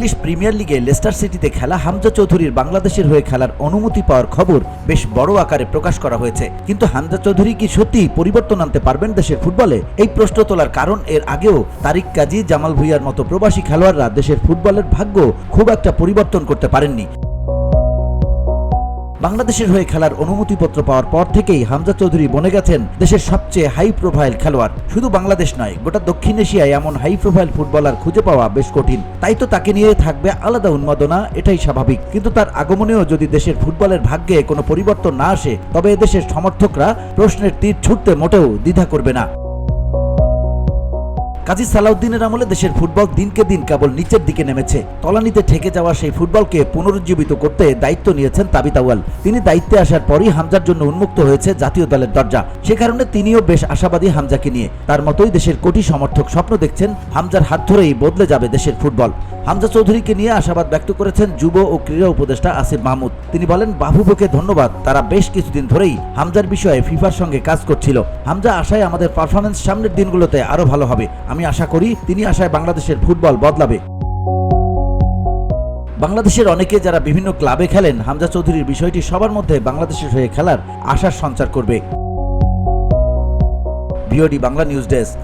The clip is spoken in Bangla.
ইংলিশ প্রিমিয়ার লিগে লেস্টার সিটিতে খেলা হামজা চৌধুরীর বাংলাদেশের হয়ে খেলার অনুমতি পাওয়ার খবর বেশ বড় আকারে প্রকাশ করা হয়েছে। কিন্তু হামজা চৌধুরী কি সত্যি পরিবর্তন আনতে পারবেন দেশের ফুটবলে? এই প্রশ্ন তোলার কারণ এর আগেও তারিক কাজী, জামাল ভুঁইয়ার মতো প্রবাসী খেলোয়াড়রা দেশের ফুটবলের ভাগ্য খুব একটা পরিবর্তন করতে পারেননি। বাংলাদেশের হয়ে খেলার অনুমতিপত্র পাওয়ার পর থেকেই হামজা চৌধুরী বনে গেছেন দেশের সবচেয়ে হাই প্রোফাইল খেলোয়াড়। শুধু বাংলাদেশ নয়, গোটা দক্ষিণ এশিয়ায় এমন হাই প্রোফাইল ফুটবলার খুঁজে পাওয়া বেশ কঠিন। তাই তো তাকে নিয়ে থাকবে আলাদা উন্মাদনা, এটাই স্বাভাবিক। কিন্তু তার আগমনেও যদি দেশের ফুটবলের ভাগ্যে কোনো পরিবর্তন না আসে, তবে এদেশের সমর্থকরা প্রশ্নের তীর ছুটতে মোটেও দ্বিধা করবে না। কাজী সালাউদ্দিনের আমলে দেশের ফুটবল দিনকে দিন কেবল নিচের দিকে নেমেছে। তলানিতে ঠেকে যাওয়া সেই ফুটবলকে পুনরুজ্জীবিত করতে দায়িত্ব নিয়েছেন তাবিত আউয়াল। তিনি দায়িত্বে আসার পরই হামজার জন্য উন্মুক্ত হয়েছে জাতীয় দলের দরজা। সে কারণে তিনিও বেশ আশাবাদী হামজাকে নিয়ে। তার মতোই দেশের কোটি সমর্থক স্বপ্ন দেখছেন হামজার হাত ধরেই বদলে যাবে দেশের ফুটবল। হামজা চৌধুরীকে নিয়ে আশাবাদ ব্যক্ত করেছেন যুব ও ক্রীড়া উপদেষ্টা আসিফ মাহমুদ। তিনি বলেন, বাফুফোকে ধন্যবাদ, তারা বেশ কিছুদিন ধরেই হামজার বিষয়ে ফিফার সঙ্গে কাজ করছিল। হামজা আশায় আমাদের পারফরমেন্স সামনের দিনগুলোতে আরো ভালো হবে। আমি আশা করি তিনি আশায় বাংলাদেশের ফুটবল বদলাবে। বাংলাদেশের অনেকে যারা বিভিন্ন ক্লাবে খেলেন, হামজা চৌধুরীর বিষয়টি সবার মধ্যে বাংলাদেশের হয়ে খেলার আশার সঞ্চার করবে। VOD Bangla news desk.